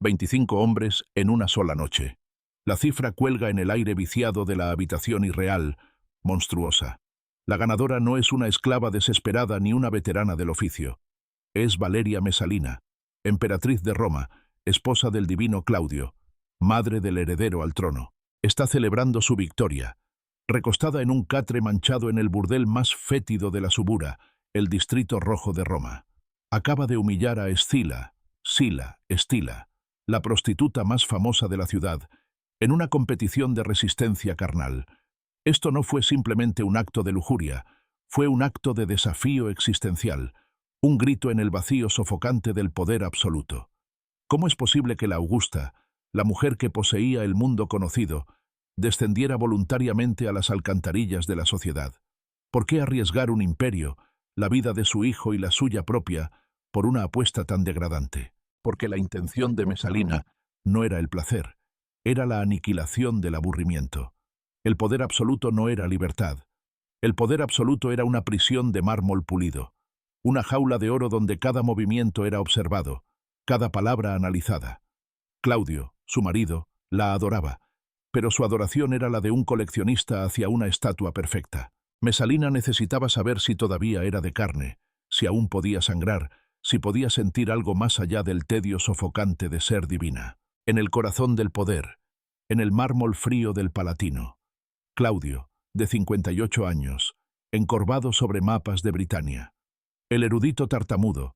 25 hombres en una sola noche. La cifra cuelga en el aire viciado de la habitación irreal, monstruosa. La ganadora no es una esclava desesperada ni una veterana del oficio. Es Valeria Mesalina, emperatriz de Roma, esposa del divino Claudio, madre del heredero al trono. Está celebrando su victoria, recostada en un catre manchado en el burdel más fétido de la Subura, el distrito rojo de Roma. Acaba de humillar a Estila, la prostituta más famosa de la ciudad, en una competición de resistencia carnal. Esto no fue simplemente un acto de lujuria, fue un acto de desafío existencial, un grito en el vacío sofocante del poder absoluto. ¿Cómo es posible que la Augusta, la mujer que poseía el mundo conocido, descendiera voluntariamente a las alcantarillas de la sociedad? ¿Por qué arriesgar un imperio, la vida de su hijo y la suya propia, por una apuesta tan degradante? Porque la intención de Mesalina no era el placer, era la aniquilación del aburrimiento. El poder absoluto no era libertad. El poder absoluto era una prisión de mármol pulido, una jaula de oro donde cada movimiento era observado, cada palabra analizada. Claudio, su marido, la adoraba, pero su adoración era la de un coleccionista hacia una estatua perfecta. Mesalina necesitaba saber si todavía era de carne, si aún podía sangrar, si podía sentir algo más allá del tedio sofocante de ser divina. En el corazón del poder, en el mármol frío del Palatino, Claudio, de 58 años, encorvado sobre mapas de Britania. El erudito tartamudo,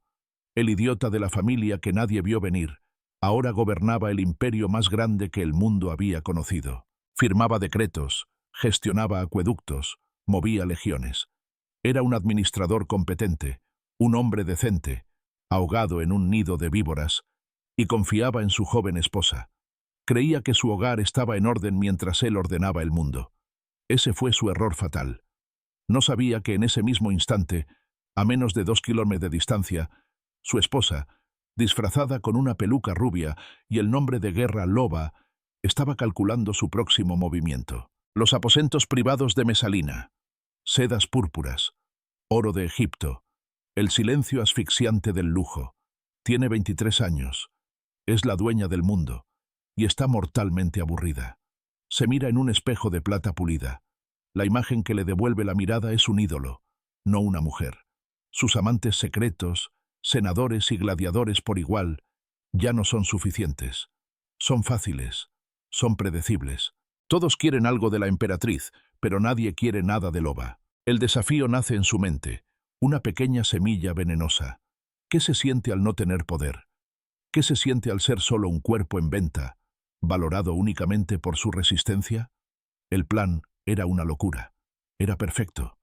el idiota de la familia que nadie vio venir, ahora gobernaba el imperio más grande que el mundo había conocido. Firmaba decretos, gestionaba acueductos, movía legiones. Era un administrador competente, un hombre decente, ahogado en un nido de víboras, y confiaba en su joven esposa. Creía que su hogar estaba en orden mientras él ordenaba el mundo. Ese fue su error fatal. No sabía que en ese mismo instante, a menos de 2 kilómetros de distancia, su esposa, disfrazada con una peluca rubia y el nombre de guerra Loba, estaba calculando su próximo movimiento. Los aposentos privados de Mesalina, sedas púrpuras, oro de Egipto, el silencio asfixiante del lujo. Tiene 23 años, es la dueña del mundo, y está mortalmente aburrida. Se mira en un espejo de plata pulida. La imagen que le devuelve la mirada es un ídolo, no una mujer. Sus amantes secretos, senadores y gladiadores por igual, ya no son suficientes. Son fáciles, son predecibles. Todos quieren algo de la emperatriz, pero nadie quiere nada de Loba. El desafío nace en su mente, una pequeña semilla venenosa. ¿Qué se siente al no tener poder? ¿Qué se siente al ser solo un cuerpo en venta, valorado únicamente por su resistencia? El plan era una locura. Era perfecto.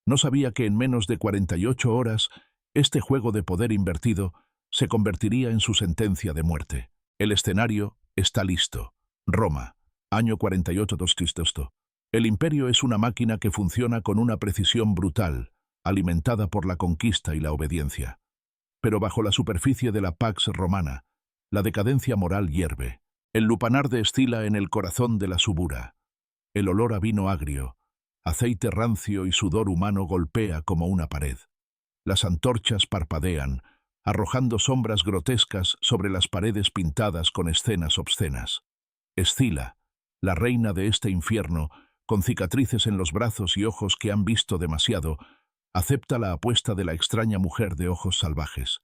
No sabía que en menos de 48 horas, este juego de poder invertido se convertiría en su sentencia de muerte. El escenario está listo. Roma, año 48 d.C. El imperio es una máquina que funciona con una precisión brutal, alimentada por la conquista y la obediencia. Pero bajo la superficie de la Pax Romana, la decadencia moral hierve. El lupanar destila en el corazón de la Subura. El olor a vino agrio, aceite rancio y sudor humano golpea como una pared. Las antorchas parpadean, arrojando sombras grotescas sobre las paredes pintadas con escenas obscenas. Escila, la reina de este infierno, con cicatrices en los brazos y ojos que han visto demasiado, acepta la apuesta de la extraña mujer de ojos salvajes,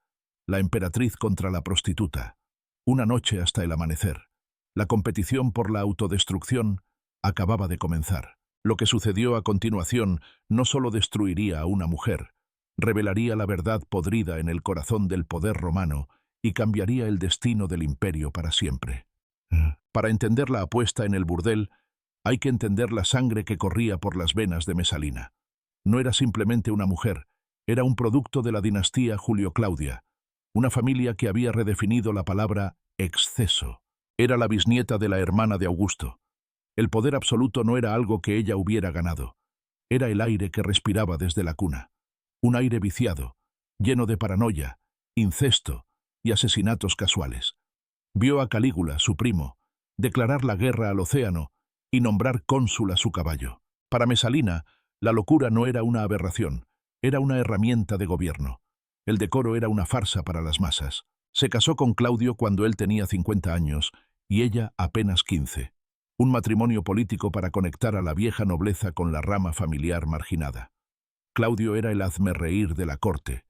la emperatriz contra la prostituta. Una noche hasta el amanecer. La competición por la autodestrucción acababa de comenzar. Lo que sucedió a continuación no solo destruiría a una mujer, revelaría la verdad podrida en el corazón del poder romano y cambiaría el destino del imperio para siempre. Para entender la apuesta en el burdel, hay que entender la sangre que corría por las venas de Mesalina. No era simplemente una mujer, era un producto de la dinastía Julio-Claudia, una familia que había redefinido la palabra exceso. Era la bisnieta de la hermana de Augusto. El poder absoluto no era algo que ella hubiera ganado. Era el aire que respiraba desde la cuna. Un aire viciado, lleno de paranoia, incesto y asesinatos casuales. Vio a Calígula, su primo, declarar la guerra al océano y nombrar cónsul a su caballo. Para Mesalina, la locura no era una aberración, era una herramienta de gobierno. El decoro era una farsa para las masas. Se casó con Claudio cuando él tenía 50 años y ella apenas 15. Un matrimonio político para conectar a la vieja nobleza con la rama familiar marginada. Claudio era el hazmerreír de la corte,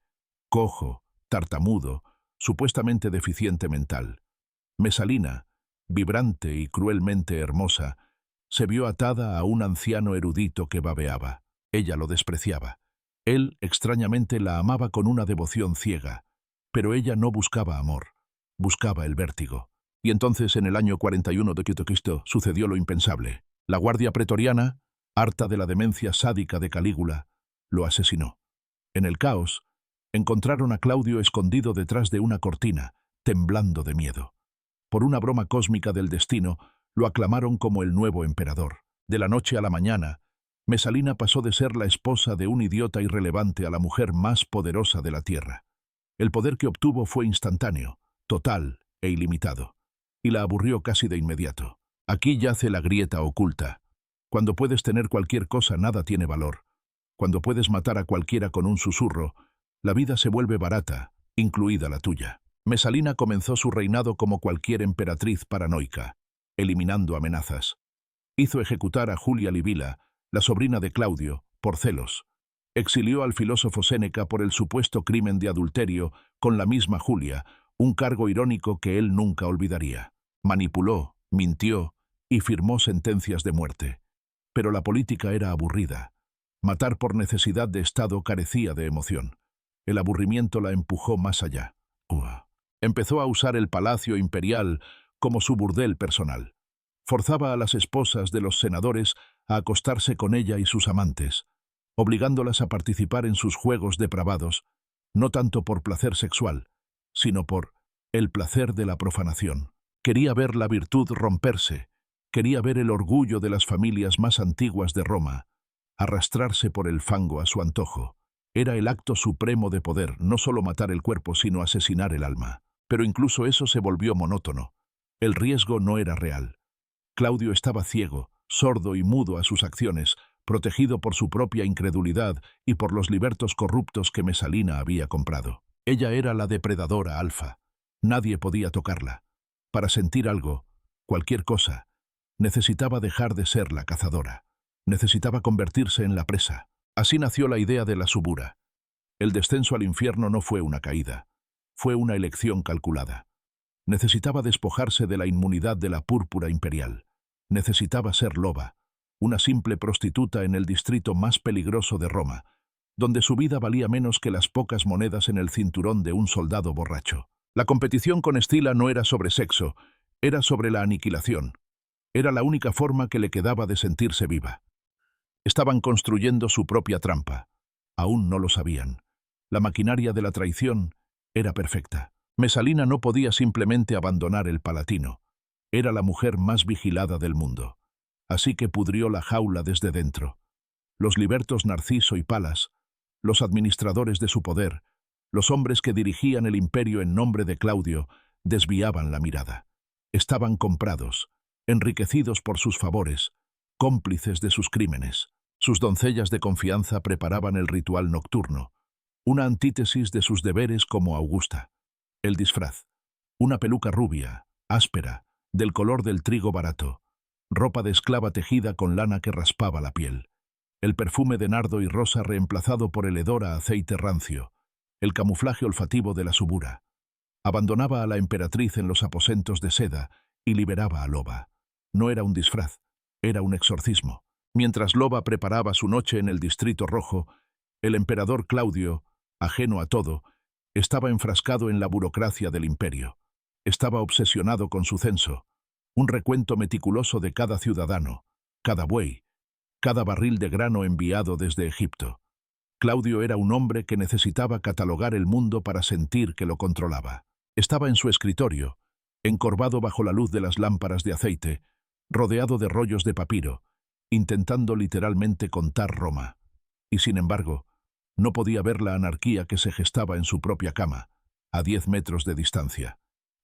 cojo, tartamudo, supuestamente deficiente mental. Mesalina, vibrante y cruelmente hermosa, se vio atada a un anciano erudito que babeaba. Ella lo despreciaba. Él, extrañamente, la amaba con una devoción ciega, pero ella no buscaba amor, buscaba el vértigo. Y entonces, en el año 41 de Cristo, sucedió lo impensable. La guardia pretoriana, harta de la demencia sádica de Calígula, lo asesinó. En el caos, encontraron a Claudio escondido detrás de una cortina, temblando de miedo. Por una broma cósmica del destino, lo aclamaron como el nuevo emperador. De la noche a la mañana, Mesalina pasó de ser la esposa de un idiota irrelevante a la mujer más poderosa de la tierra. El poder que obtuvo fue instantáneo, total e ilimitado, y la aburrió casi de inmediato. Aquí yace la grieta oculta. Cuando puedes tener cualquier cosa, nada tiene valor. Cuando puedes matar a cualquiera con un susurro, la vida se vuelve barata, incluida la tuya. Mesalina comenzó su reinado como cualquier emperatriz paranoica, eliminando amenazas. Hizo ejecutar a Julia Livila, la sobrina de Claudio, por celos. Exilió al filósofo Séneca por el supuesto crimen de adulterio con la misma Julia, un cargo irónico que él nunca olvidaría. Manipuló, mintió y firmó sentencias de muerte. Pero la política era aburrida. Matar por necesidad de Estado carecía de emoción. El aburrimiento la empujó más allá. Empezó a usar el palacio imperial como su burdel personal. Forzaba a las esposas de los senadores a acostarse con ella y sus amantes, obligándolas a participar en sus juegos depravados, no tanto por placer sexual, sino por el placer de la profanación. Quería ver la virtud romperse, quería ver el orgullo de las familias más antiguas de Roma arrastrarse por el fango a su antojo. Era el acto supremo de poder, no solo matar el cuerpo, sino asesinar el alma. Pero incluso eso se volvió monótono. El riesgo no era real. Claudio estaba ciego, sordo y mudo a sus acciones, protegido por su propia incredulidad y por los libertos corruptos que Mesalina había comprado. Ella era la depredadora alfa. Nadie podía tocarla. Para sentir algo, cualquier cosa, necesitaba dejar de ser la cazadora. Necesitaba convertirse en la presa. Así nació la idea de la subura. El descenso al infierno no fue una caída. Fue una elección calculada. Necesitaba despojarse de la inmunidad de la púrpura imperial. Necesitaba ser loba, una simple prostituta en el distrito más peligroso de Roma, donde su vida valía menos que las pocas monedas en el cinturón de un soldado borracho. La competición con Escila no era sobre sexo, era sobre la aniquilación. Era la única forma que le quedaba de sentirse viva. Estaban construyendo su propia trampa. Aún no lo sabían. La maquinaria de la traición era perfecta. Mesalina no podía simplemente abandonar el Palatino. Era la mujer más vigilada del mundo. Así que pudrió la jaula desde dentro. Los libertos Narciso y Palas, los administradores de su poder, los hombres que dirigían el imperio en nombre de Claudio, desviaban la mirada. Estaban comprados, enriquecidos por sus favores, cómplices de sus crímenes. Sus doncellas de confianza preparaban el ritual nocturno, una antítesis de sus deberes como Augusta. El disfraz, una peluca rubia, áspera, del color del trigo barato, ropa de esclava tejida con lana que raspaba la piel, el perfume de nardo y rosa reemplazado por el hedor a aceite rancio, el camuflaje olfativo de la subura. Abandonaba a la emperatriz en los aposentos de seda y liberaba a Loba. No era un disfraz, era un exorcismo. Mientras Loba preparaba su noche en el Distrito Rojo, el emperador Claudio, ajeno a todo, estaba enfrascado en la burocracia del imperio. Estaba obsesionado con su censo, un recuento meticuloso de cada ciudadano, cada buey, cada barril de grano enviado desde Egipto. Claudio era un hombre que necesitaba catalogar el mundo para sentir que lo controlaba. Estaba en su escritorio, encorvado bajo la luz de las lámparas de aceite, rodeado de rollos de papiro, intentando literalmente contar Roma. Y sin embargo, no podía ver la anarquía que se gestaba en su propia cama, a 10 metros de distancia.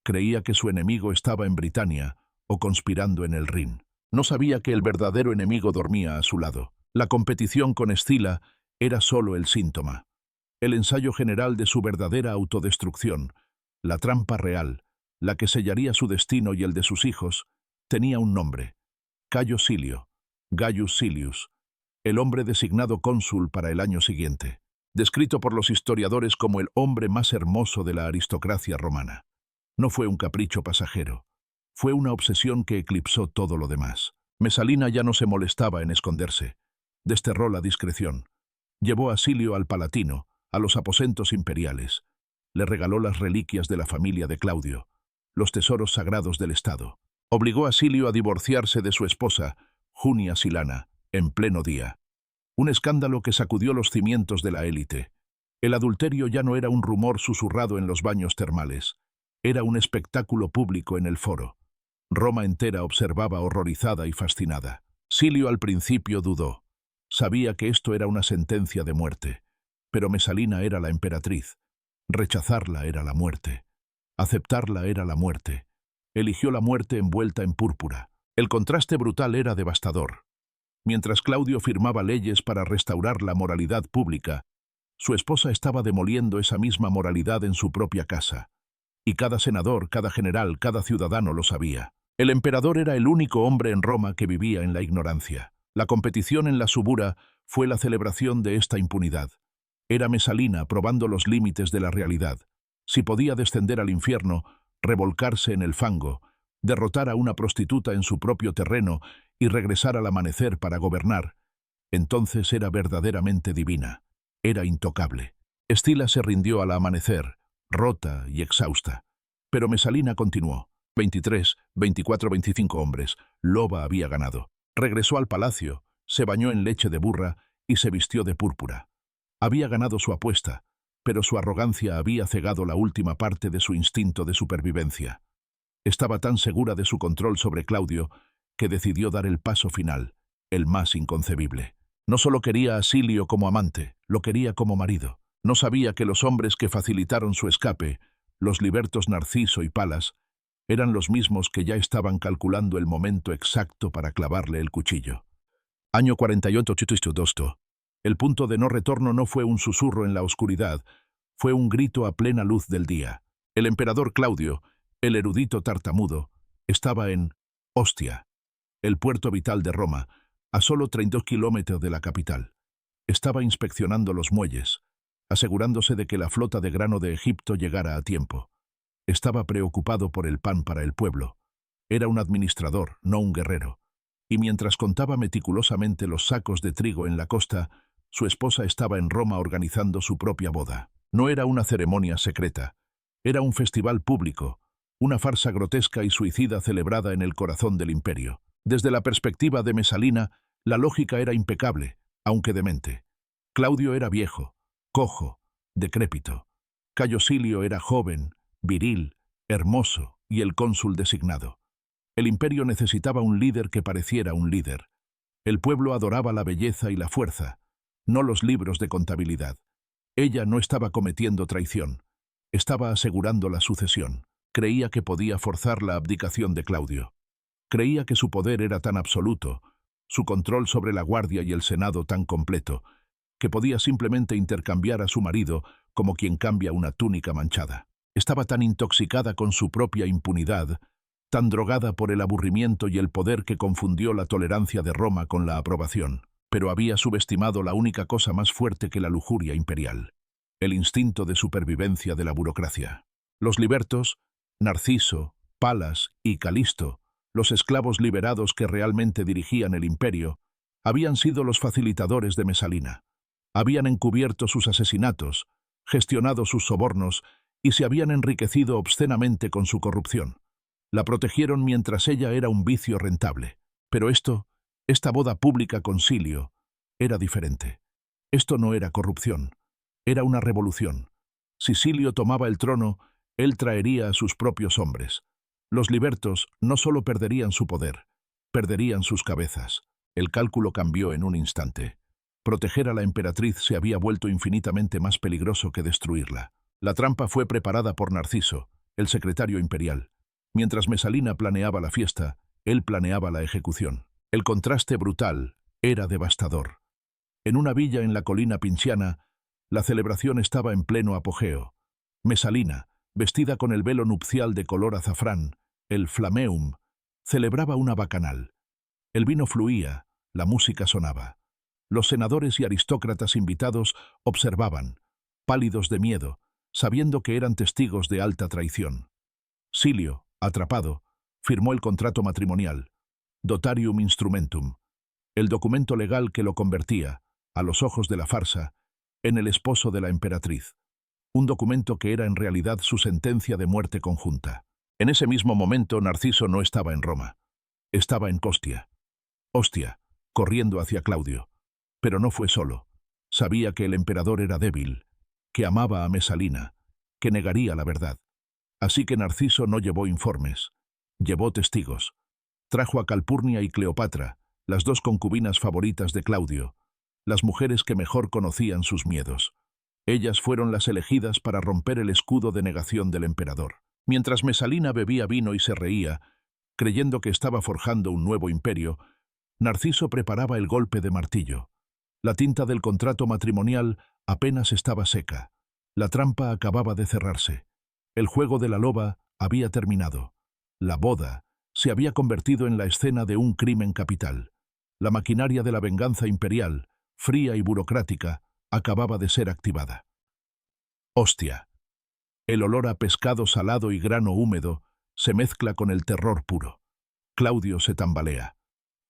Creía que su enemigo estaba en Britania o conspirando en el Rin. No sabía que el verdadero enemigo dormía a su lado. La competición con Escila era solo el síntoma, el ensayo general de su verdadera autodestrucción, La trampa real, la que sellaría su destino y el de sus hijos, tenía un nombre: Cayo Silio, Gaius Silius, el hombre designado cónsul para el año siguiente, descrito por los historiadores como el hombre más hermoso de la aristocracia romana. No fue un capricho pasajero, fue una obsesión que eclipsó todo lo demás. Mesalina ya no se molestaba en esconderse, desterró la discreción, llevó a Silio al Palatino, a los aposentos imperiales, le regaló las reliquias de la familia de Claudio, los tesoros sagrados del Estado. Obligó a Silio a divorciarse de su esposa, Junia Silana, en pleno día. Un escándalo que sacudió los cimientos de la élite. El adulterio ya no era un rumor susurrado en los baños termales, era un espectáculo público en el foro. Roma entera observaba horrorizada y fascinada. Silio al principio dudó. Sabía que esto era una sentencia de muerte, pero Mesalina era la emperatriz. Rechazarla era la muerte. Aceptarla era la muerte. Eligió la muerte envuelta en púrpura. El contraste brutal era devastador. Mientras Claudio firmaba leyes para restaurar la moralidad pública, su esposa estaba demoliendo esa misma moralidad en su propia casa. Y cada senador, cada general, cada ciudadano lo sabía. El emperador era el único hombre en Roma que vivía en la ignorancia. La competición en la subura fue la celebración de esta impunidad. Era Mesalina probando los límites de la realidad. Si podía descender al infierno, revolcarse en el fango, derrotar a una prostituta en su propio terreno y regresar al amanecer para gobernar, entonces era verdaderamente divina. Era intocable. Escila se rindió al amanecer, rota y exhausta. Pero Mesalina continuó. 23, 24, 25 hombres. Loba había ganado. Regresó al palacio, se bañó en leche de burra y se vistió de púrpura. Había ganado su apuesta, pero su arrogancia había cegado la última parte de su instinto de supervivencia. Estaba tan segura de su control sobre Claudio que decidió dar el paso final, el más inconcebible. No solo quería a Silio como amante, lo quería como marido. No sabía que los hombres que facilitaron su escape, los libertos Narciso y Palas, eran los mismos que ya estaban calculando el momento exacto para clavarle el cuchillo. Año 48. El punto de no retorno no fue un susurro en la oscuridad, fue un grito a plena luz del día. El emperador Claudio, el erudito tartamudo, estaba en Ostia, el puerto vital de Roma, a solo 32 kilómetros de la capital. Estaba inspeccionando los muelles, asegurándose de que la flota de grano de Egipto llegara a tiempo. Estaba preocupado por el pan para el pueblo. Era un administrador, no un guerrero. Y mientras contaba meticulosamente los sacos de trigo en la costa, su esposa estaba en Roma organizando su propia boda. No era una ceremonia secreta. Era un festival público, una farsa grotesca y suicida celebrada en el corazón del imperio. Desde la perspectiva de Mesalina, la lógica era impecable, aunque demente. Claudio era viejo, cojo, decrépito. Cayo Silio era joven, viril, hermoso y el cónsul designado. El imperio necesitaba un líder que pareciera un líder. El pueblo adoraba la belleza y la fuerza, no los libros de contabilidad. Ella no estaba cometiendo traición, estaba asegurando la sucesión. Creía que podía forzar la abdicación de Claudio. Creía que su poder era tan absoluto, su control sobre la guardia y el senado tan completo, que podía simplemente intercambiar a su marido como quien cambia una túnica manchada. Estaba tan intoxicada con su propia impunidad, tan drogada por el aburrimiento y el poder que confundió la tolerancia de Roma con la aprobación, pero había subestimado la única cosa más fuerte que la lujuria imperial, el instinto de supervivencia de la burocracia. Los libertos, Narciso, Palas y Calisto, los esclavos liberados que realmente dirigían el imperio, habían sido los facilitadores de Mesalina. Habían encubierto sus asesinatos, gestionado sus sobornos y se habían enriquecido obscenamente con su corrupción. La protegieron mientras ella era un vicio rentable. Pero esta boda pública con Silio, era diferente. Esto no era corrupción, era una revolución. Si Silio tomaba el trono, él traería a sus propios hombres. Los libertos no solo perderían su poder, perderían sus cabezas. El cálculo cambió en un instante. Proteger a la emperatriz se había vuelto infinitamente más peligroso que destruirla. La trampa fue preparada por Narciso, el secretario imperial. Mientras Mesalina planeaba la fiesta, él planeaba la ejecución. El contraste brutal era devastador. En una villa en la colina pinciana, la celebración estaba en pleno apogeo. Mesalina, vestida con el velo nupcial de color azafrán, el flameum, celebraba una bacanal. El vino fluía, la música sonaba. Los senadores y aristócratas invitados observaban, pálidos de miedo, sabiendo que eran testigos de alta traición. Silio, atrapado, firmó el contrato matrimonial, Dotarium Instrumentum, el documento legal que lo convertía, a los ojos de la farsa, en el esposo de la emperatriz. Un documento que era en realidad su sentencia de muerte conjunta. En ese mismo momento Narciso no estaba en Roma. Estaba en Ostia. Ostia, corriendo hacia Claudio. Pero no fue solo. Sabía que el emperador era débil, que amaba a Mesalina, que negaría la verdad. Así que Narciso no llevó informes. Llevó testigos. Trajo a Calpurnia y Cleopatra, las dos concubinas favoritas de Claudio, las mujeres que mejor conocían sus miedos. Ellas fueron las elegidas para romper el escudo de negación del emperador. Mientras Mesalina bebía vino y se reía, creyendo que estaba forjando un nuevo imperio, Narciso preparaba el golpe de martillo. La tinta del contrato matrimonial apenas estaba seca. La trampa acababa de cerrarse. El juego de la loba había terminado. La boda se había convertido en la escena de un crimen capital. La maquinaria de la venganza imperial, fría y burocrática, acababa de ser activada. Ostia. El olor a pescado salado y grano húmedo se mezcla con el terror puro. Claudio se tambalea.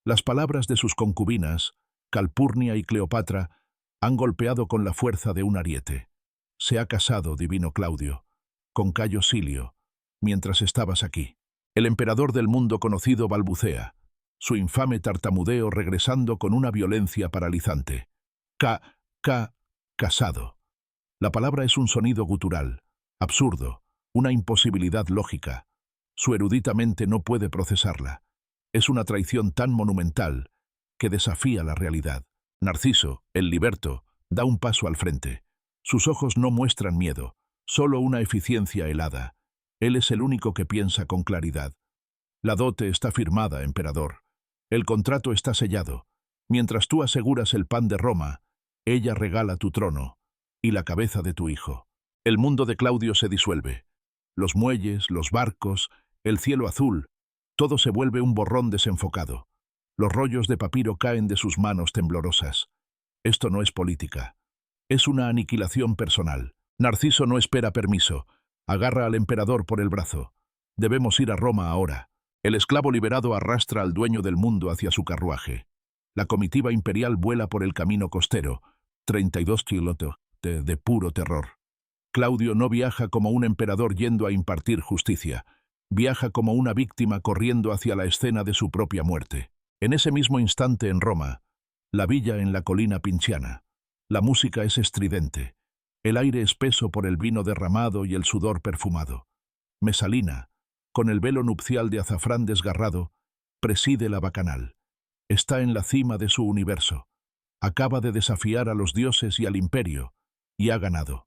Las palabras de sus concubinas, Calpurnia y Cleopatra, han golpeado con la fuerza de un ariete. Se ha casado, divino Claudio, con Cayo Silio, mientras estabas aquí. El emperador del mundo conocido balbucea, su infame tartamudeo regresando con una violencia paralizante. Casado. La palabra es un sonido gutural, absurdo, una imposibilidad lógica. Su erudita mente no puede procesarla. Es una traición tan monumental que desafía la realidad. Narciso, el liberto, da un paso al frente. Sus ojos no muestran miedo, solo una eficiencia helada. Él es el único que piensa con claridad. La dote está firmada, emperador. El contrato está sellado. Mientras tú aseguras el pan de Roma, ella regala tu trono y la cabeza de tu hijo. El mundo de Claudio se disuelve. Los muelles, los barcos, el cielo azul, todo se vuelve un borrón desenfocado. Los rollos de papiro caen de sus manos temblorosas. Esto no es política. Es una aniquilación personal. Narciso no espera permiso. Agarra al emperador por el brazo. Debemos ir a Roma ahora. El esclavo liberado arrastra al dueño del mundo hacia su carruaje. La comitiva imperial vuela por el camino costero, 32 kilómetros de puro terror. Claudio no viaja como un emperador yendo a impartir justicia. Viaja como una víctima corriendo hacia la escena de su propia muerte. En ese mismo instante en Roma, la villa en la colina Pinciana. La música es estridente. El aire espeso por el vino derramado y el sudor perfumado. Mesalina, con el velo nupcial de azafrán desgarrado, preside la bacanal. Está en la cima de su universo. Acaba de desafiar a los dioses y al imperio, y ha ganado.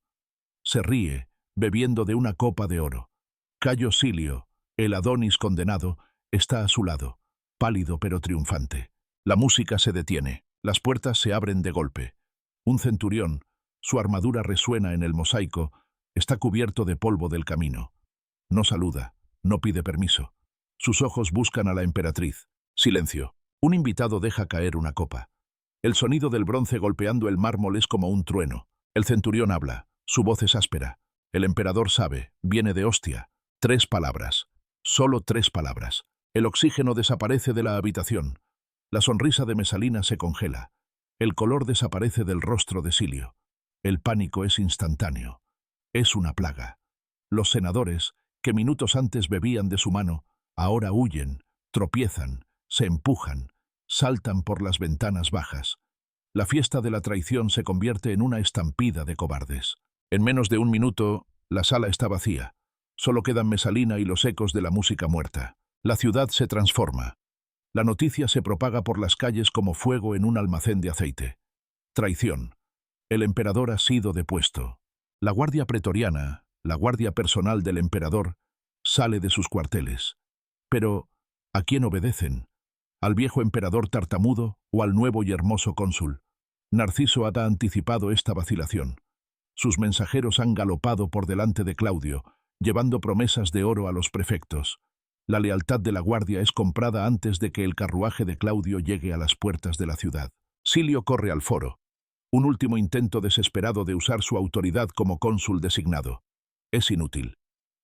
Se ríe, bebiendo de una copa de oro. Cayo Silio, el Adonis condenado, está a su lado, pálido pero triunfante. La música se detiene, las puertas se abren de golpe. Un centurión, su armadura resuena en el mosaico, está cubierto de polvo del camino. No saluda, no pide permiso. Sus ojos buscan a la emperatriz. Silencio. Un invitado deja caer una copa. El sonido del bronce golpeando el mármol es como un trueno. El centurión habla, su voz es áspera. El emperador sabe, viene de Ostia. 3 palabras. Solo 3 palabras. El oxígeno desaparece de la habitación. La sonrisa de Mesalina se congela. El color desaparece del rostro de Silio. El pánico es instantáneo. Es una plaga. Los senadores, que minutos antes bebían de su mano, ahora huyen, tropiezan, se empujan, saltan por las ventanas bajas. La fiesta de la traición se convierte en una estampida de cobardes. En menos de un minuto, la sala está vacía. Solo quedan Mesalina y los ecos de la música muerta. La ciudad se transforma. La noticia se propaga por las calles como fuego en un almacén de aceite. Traición. El emperador ha sido depuesto. La guardia pretoriana, la guardia personal del emperador, sale de sus cuarteles. Pero, ¿a quién obedecen? ¿Al viejo emperador tartamudo o al nuevo y hermoso cónsul? Narciso ha anticipado esta vacilación. Sus mensajeros han galopado por delante de Claudio, llevando promesas de oro a los prefectos. La lealtad de la guardia es comprada antes de que el carruaje de Claudio llegue a las puertas de la ciudad. Silio corre al foro. Un último intento desesperado de usar su autoridad como cónsul designado. Es inútil.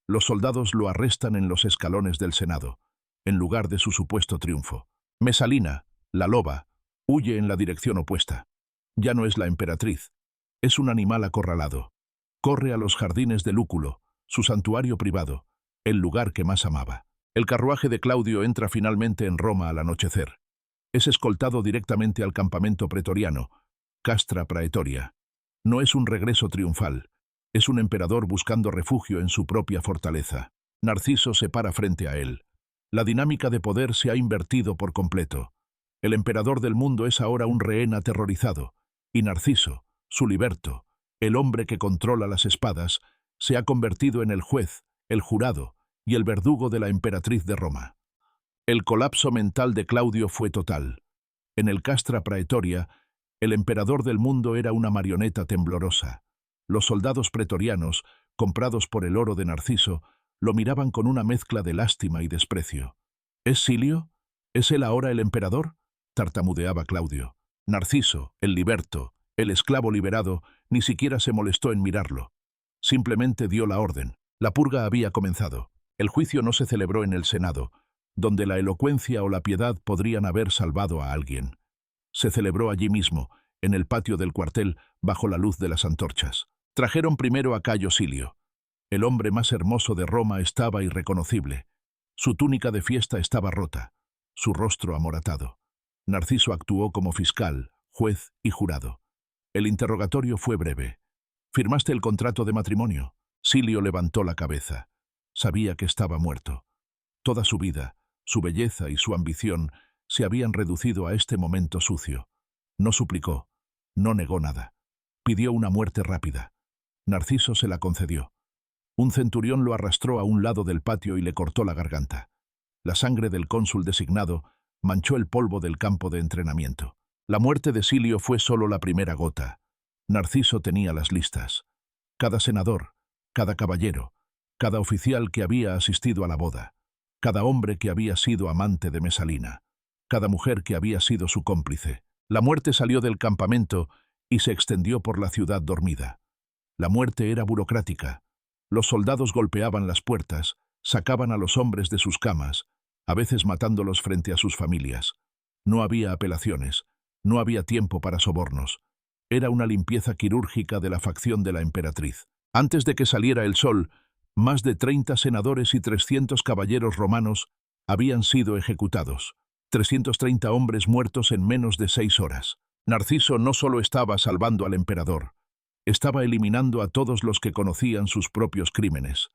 Los soldados lo arrestan en los escalones del Senado, en lugar de su supuesto triunfo. Mesalina, la loba, huye en la dirección opuesta. Ya no es la emperatriz. Es un animal acorralado. Corre a los jardines de Lúculo, su santuario privado, el lugar que más amaba. El carruaje de Claudio entra finalmente en Roma al anochecer. Es escoltado directamente al campamento pretoriano, Castra Praetoria. No es un regreso triunfal. Es un emperador buscando refugio en su propia fortaleza. Narciso se para frente a él. La dinámica de poder se ha invertido por completo. El emperador del mundo es ahora un rehén aterrorizado, y Narciso, su liberto, el hombre que controla las espadas, se ha convertido en el juez, el jurado y el verdugo de la emperatriz de Roma. El colapso mental de Claudio fue total. En el Castra Praetoria, el emperador del mundo era una marioneta temblorosa. Los soldados pretorianos, comprados por el oro de Narciso, lo miraban con una mezcla de lástima y desprecio. ¿Es Silio? ¿Es él ahora el emperador?, tartamudeaba Claudio. Narciso, el liberto, el esclavo liberado, ni siquiera se molestó en mirarlo. Simplemente dio la orden. La purga había comenzado. El juicio no se celebró en el Senado, donde la elocuencia o la piedad podrían haber salvado a alguien. Se celebró allí mismo, en el patio del cuartel, bajo la luz de las antorchas. Trajeron primero a Cayo Silio. El hombre más hermoso de Roma estaba irreconocible. Su túnica de fiesta estaba rota, su rostro amoratado. Narciso actuó como fiscal, juez y jurado. El interrogatorio fue breve. ¿Firmaste el contrato de matrimonio? Silio levantó la cabeza. Sabía que estaba muerto. Toda su vida, su belleza y su ambición se habían reducido a este momento sucio. No suplicó, no negó nada. Pidió una muerte rápida. Narciso se la concedió. Un centurión lo arrastró a un lado del patio y le cortó la garganta. La sangre del cónsul designado manchó el polvo del campo de entrenamiento. La muerte de Silio fue solo la primera gota. Narciso tenía las listas. Cada senador, cada caballero, cada oficial que había asistido a la boda, cada hombre que había sido amante de Mesalina, cada mujer que había sido su cómplice. La muerte salió del campamento y se extendió por la ciudad dormida. La muerte era burocrática. Los soldados golpeaban las puertas, sacaban a los hombres de sus camas, a veces matándolos frente a sus familias. No había apelaciones, no había tiempo para sobornos. Era una limpieza quirúrgica de la facción de la emperatriz. Antes de que saliera el sol, más de 30 senadores y 300 caballeros romanos habían sido ejecutados. 330 hombres muertos en menos de 6 horas. Narciso no solo estaba salvando al emperador, estaba eliminando a todos los que conocían sus propios crímenes,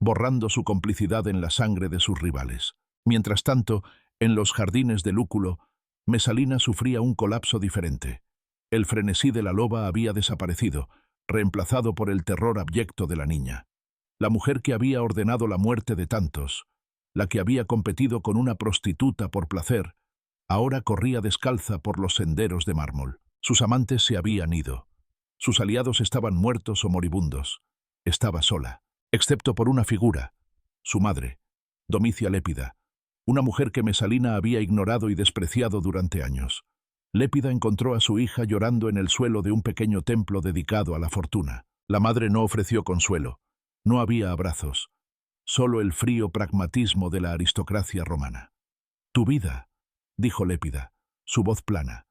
borrando su complicidad en la sangre de sus rivales. Mientras tanto, en los jardines de Lúculo, Mesalina sufría un colapso diferente. El frenesí de la loba había desaparecido, reemplazado por el terror abyecto de la niña. La mujer que había ordenado la muerte de tantos, la que había competido con una prostituta por placer, ahora corría descalza por los senderos de mármol. Sus amantes se habían ido. Sus aliados estaban muertos o moribundos. Estaba sola, excepto por una figura, su madre, Domicia Lépida, una mujer que Mesalina había ignorado y despreciado durante años. Lépida encontró a su hija llorando en el suelo de un pequeño templo dedicado a la fortuna. La madre no ofreció consuelo. No había abrazos. Solo el frío pragmatismo de la aristocracia romana. «Tu vida», dijo Lépida, su voz plana,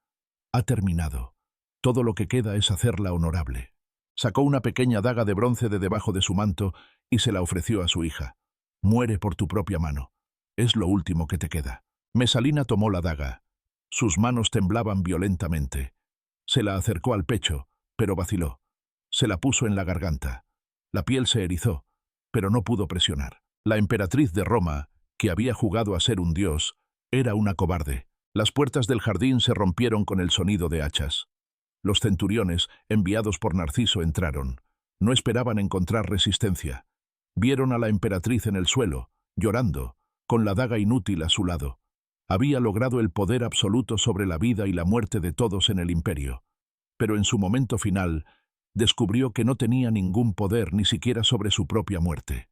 «ha terminado. Todo lo que queda es hacerla honorable». Sacó una pequeña daga de bronce de debajo de su manto y se la ofreció a su hija. «Muere por tu propia mano. Es lo último que te queda». Mesalina tomó la daga. Sus manos temblaban violentamente. Se la acercó al pecho, pero vaciló. Se la puso en la garganta. La piel se erizó, pero no pudo presionar. La emperatriz de Roma, que había jugado a ser un dios, era una cobarde. Las puertas del jardín se rompieron con el sonido de hachas. Los centuriones, enviados por Narciso, entraron. No esperaban encontrar resistencia. Vieron a la emperatriz en el suelo, llorando, con la daga inútil a su lado. Había logrado el poder absoluto sobre la vida y la muerte de todos en el imperio. Pero en su momento final, descubrió que no tenía ningún poder ni siquiera sobre su propia muerte.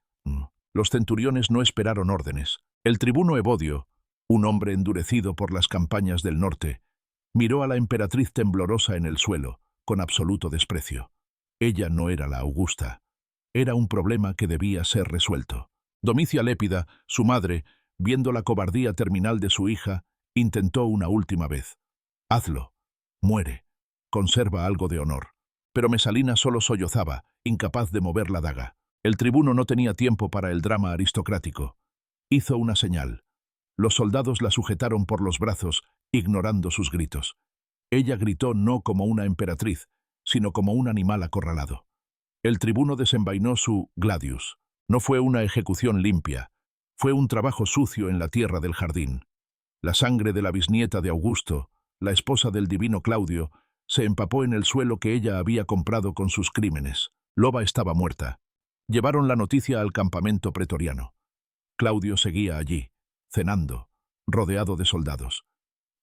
Los centuriones no esperaron órdenes. El tribuno Evodio, un hombre endurecido por las campañas del norte, miró a la emperatriz temblorosa en el suelo, con absoluto desprecio. Ella no era la Augusta. Era un problema que debía ser resuelto. Domicia Lépida, su madre, viendo la cobardía terminal de su hija, intentó una última vez. «Hazlo. Muere. Conserva algo de honor». Pero Mesalina solo sollozaba, incapaz de mover la daga. El tribuno no tenía tiempo para el drama aristocrático. Hizo una señal. Los soldados la sujetaron por los brazos, ignorando sus gritos. Ella gritó no como una emperatriz, sino como un animal acorralado. El tribuno desenvainó su gladius. No fue una ejecución limpia. Fue un trabajo sucio en la tierra del jardín. La sangre de la bisnieta de Augusto, la esposa del divino Claudio, se empapó en el suelo que ella había comprado con sus crímenes. Loba estaba muerta. Llevaron la noticia al campamento pretoriano. Claudio seguía allí, cenando, rodeado de soldados.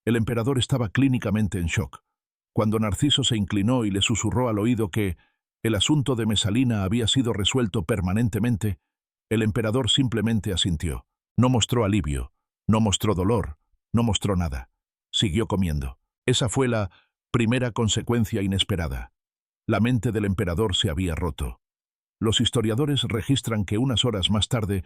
El emperador estaba clínicamente en shock. Cuando Narciso se inclinó y le susurró al oído que el asunto de Mesalina había sido resuelto permanentemente, el emperador simplemente asintió. No mostró alivio, no mostró dolor, no mostró nada. Siguió comiendo. Esa fue la primera consecuencia inesperada. La mente del emperador se había roto. Los historiadores registran que unas horas más tarde,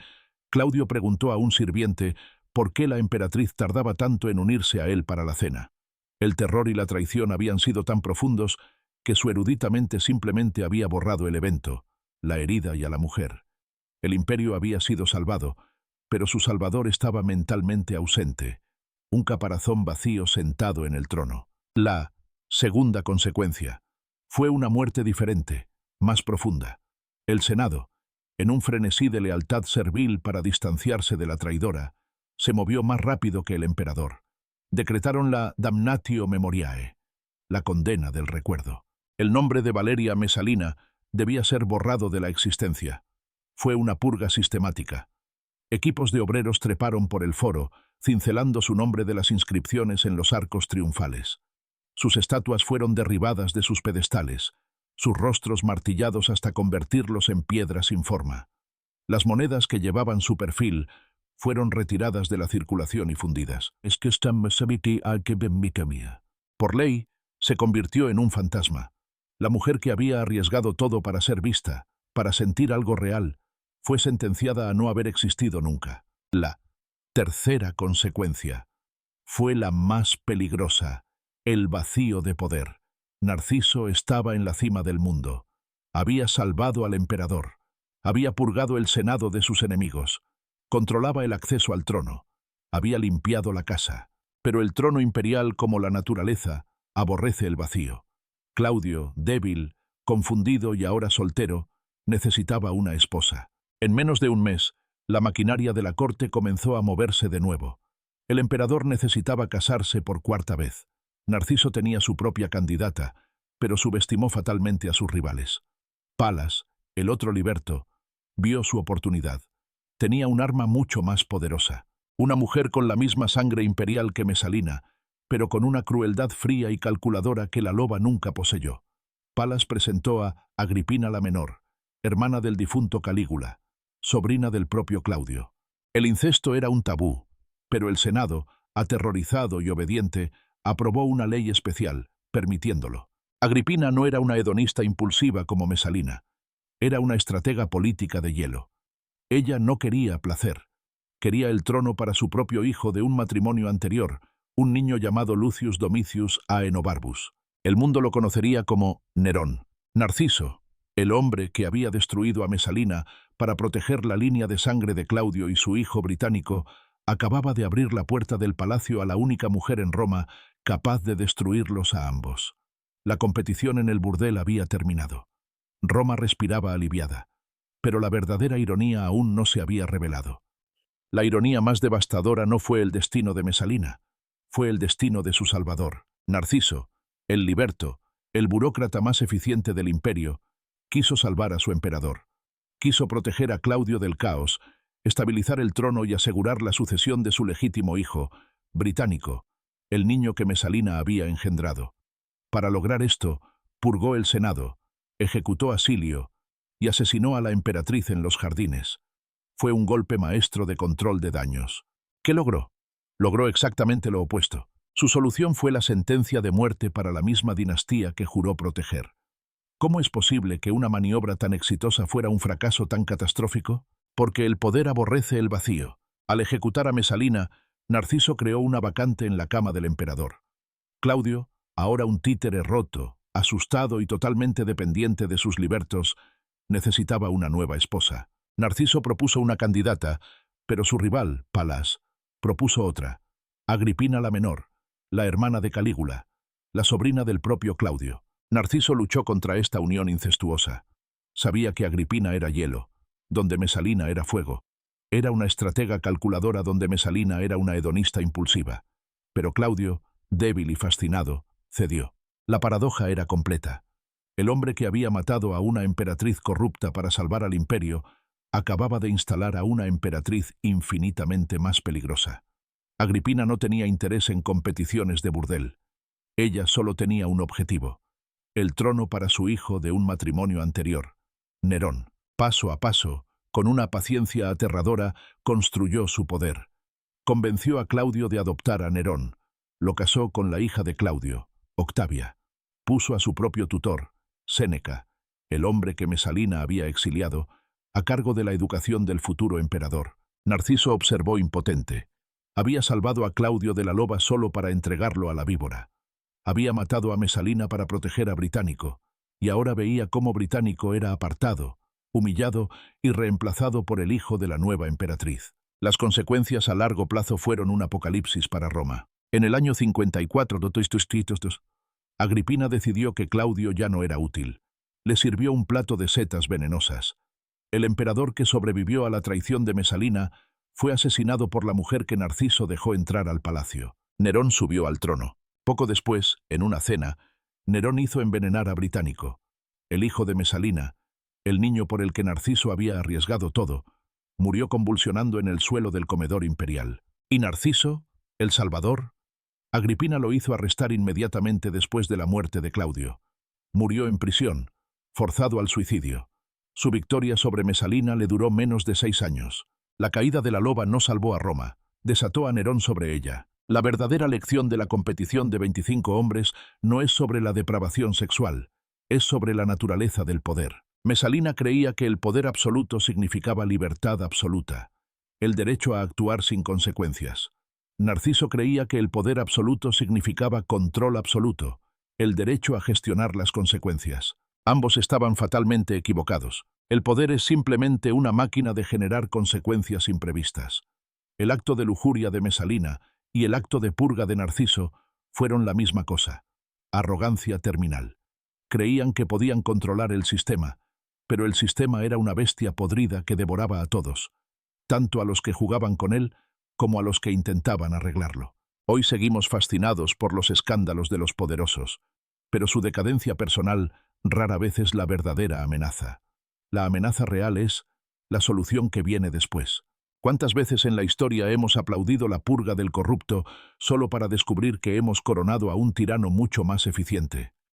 Claudio preguntó a un sirviente por qué la emperatriz tardaba tanto en unirse a él para la cena. El terror y la traición habían sido tan profundos que su erudita mente simplemente había borrado el evento, la herida y a la mujer. El imperio había sido salvado, pero su salvador estaba mentalmente ausente, un caparazón vacío sentado en el trono. La segunda consecuencia fue una muerte diferente, más profunda. El Senado, en un frenesí de lealtad servil para distanciarse de la traidora, se movió más rápido que el emperador. Decretaron la damnatio memoriae, la condena del recuerdo. El nombre de Valeria Mesalina debía ser borrado de la existencia. Fue una purga sistemática. Equipos de obreros treparon por el foro, cincelando su nombre de las inscripciones en los arcos triunfales. Sus estatuas fueron derribadas de sus pedestales, sus rostros martillados hasta convertirlos en piedra sin forma. Las monedas que llevaban su perfil fueron retiradas de la circulación y fundidas. Por ley, se convirtió en un fantasma. La mujer que había arriesgado todo para ser vista, para sentir algo real, fue sentenciada a no haber existido nunca. La tercera consecuencia fue la más peligrosa, el vacío de poder. Narciso estaba en la cima del mundo. Había salvado al emperador. Había purgado el senado de sus enemigos. Controlaba el acceso al trono. Había limpiado la casa. Pero el trono imperial, como la naturaleza, aborrece el vacío. Claudio, débil, confundido y ahora soltero, necesitaba una esposa. En menos de un mes, la maquinaria de la corte comenzó a moverse de nuevo. El emperador necesitaba casarse por cuarta vez. Narciso tenía su propia candidata, pero subestimó fatalmente a sus rivales. Palas, el otro liberto, vio su oportunidad. Tenía un arma mucho más poderosa. Una mujer con la misma sangre imperial que Mesalina, pero con una crueldad fría y calculadora que la loba nunca poseyó. Palas presentó a Agripina la Menor, hermana del difunto Calígula, sobrina del propio Claudio. El incesto era un tabú, pero el Senado, aterrorizado y obediente, aprobó una ley especial, permitiéndolo. Agripina no era una hedonista impulsiva como Mesalina. Era una estratega política de hielo. Ella no quería placer. Quería el trono para su propio hijo de un matrimonio anterior, un niño llamado Lucius Domitius Aenobarbus. El mundo lo conocería como Nerón. Narciso, el hombre que había destruido a Mesalina para proteger la línea de sangre de Claudio y su hijo británico, acababa de abrir la puerta del palacio a la única mujer en Roma capaz de destruirlos a ambos. La competición en el burdel había terminado. Roma respiraba aliviada, pero la verdadera ironía aún no se había revelado. La ironía más devastadora no fue el destino de Mesalina, fue el destino de su salvador. Narciso, el liberto, el burócrata más eficiente del imperio, quiso salvar a su emperador. Quiso proteger a Claudio del caos, estabilizar el trono y asegurar la sucesión de su legítimo hijo, británico, el niño que Mesalina había engendrado. Para lograr esto, purgó el Senado, ejecutó a Silio y asesinó a la emperatriz en los jardines. Fue un golpe maestro de control de daños. ¿Qué logró? Logró exactamente lo opuesto. Su solución fue la sentencia de muerte para la misma dinastía que juró proteger. ¿Cómo es posible que una maniobra tan exitosa fuera un fracaso tan catastrófico? Porque el poder aborrece el vacío. Al ejecutar a Mesalina, Narciso creó una vacante en la cama del emperador. Claudio, ahora un títere roto, asustado y totalmente dependiente de sus libertos, necesitaba una nueva esposa. Narciso propuso una candidata, pero su rival, Palas, propuso otra, Agripina la menor, la hermana de Calígula, la sobrina del propio Claudio. Narciso luchó contra esta unión incestuosa. Sabía que Agripina era hielo, donde Mesalina era fuego. Era una estratega calculadora donde Mesalina era una hedonista impulsiva. Pero Claudio, débil y fascinado, cedió. La paradoja era completa. El hombre que había matado a una emperatriz corrupta para salvar al imperio acababa de instalar a una emperatriz infinitamente más peligrosa. Agripina no tenía interés en competiciones de burdel. Ella solo tenía un objetivo: el trono para su hijo de un matrimonio anterior, Nerón. Paso a paso, con una paciencia aterradora, construyó su poder. Convenció a Claudio de adoptar a Nerón. Lo casó con la hija de Claudio, Octavia. Puso a su propio tutor, Séneca, el hombre que Mesalina había exiliado, a cargo de la educación del futuro emperador. Narciso observó impotente. Había salvado a Claudio de la loba solo para entregarlo a la víbora. Había matado a Mesalina para proteger a Británico, y ahora veía cómo Británico era apartado, humillado y reemplazado por el hijo de la nueva emperatriz. Las consecuencias a largo plazo fueron un apocalipsis para Roma. En el año 54, Agripina decidió que Claudio ya no era útil. Le sirvió un plato de setas venenosas. El emperador que sobrevivió a la traición de Mesalina fue asesinado por la mujer que Narciso dejó entrar al palacio. Nerón subió al trono. Poco después, en una cena, Nerón hizo envenenar a Británico, el hijo de Mesalina, el niño por el que Narciso había arriesgado todo. Murió convulsionando en el suelo del comedor imperial. ¿Y Narciso, el Salvador? Agripina lo hizo arrestar inmediatamente después de la muerte de Claudio. Murió en prisión, forzado al suicidio. Su victoria sobre Mesalina le duró menos de 6 años. La caída de la loba no salvó a Roma, desató a Nerón sobre ella. La verdadera lección de la competición de 25 hombres no es sobre la depravación sexual, es sobre la naturaleza del poder. Mesalina creía que el poder absoluto significaba libertad absoluta, el derecho a actuar sin consecuencias. Narciso creía que el poder absoluto significaba control absoluto, el derecho a gestionar las consecuencias. Ambos estaban fatalmente equivocados. El poder es simplemente una máquina de generar consecuencias imprevistas. El acto de lujuria de Mesalina y el acto de purga de Narciso fueron la misma cosa: arrogancia terminal. Creían que podían controlar el sistema, pero el sistema era una bestia podrida que devoraba a todos, tanto a los que jugaban con él como a los que intentaban arreglarlo. Hoy seguimos fascinados por los escándalos de los poderosos, pero su decadencia personal rara vez es la verdadera amenaza. La amenaza real es la solución que viene después. ¿Cuántas veces en la historia hemos aplaudido la purga del corrupto solo para descubrir que hemos coronado a un tirano mucho más eficiente?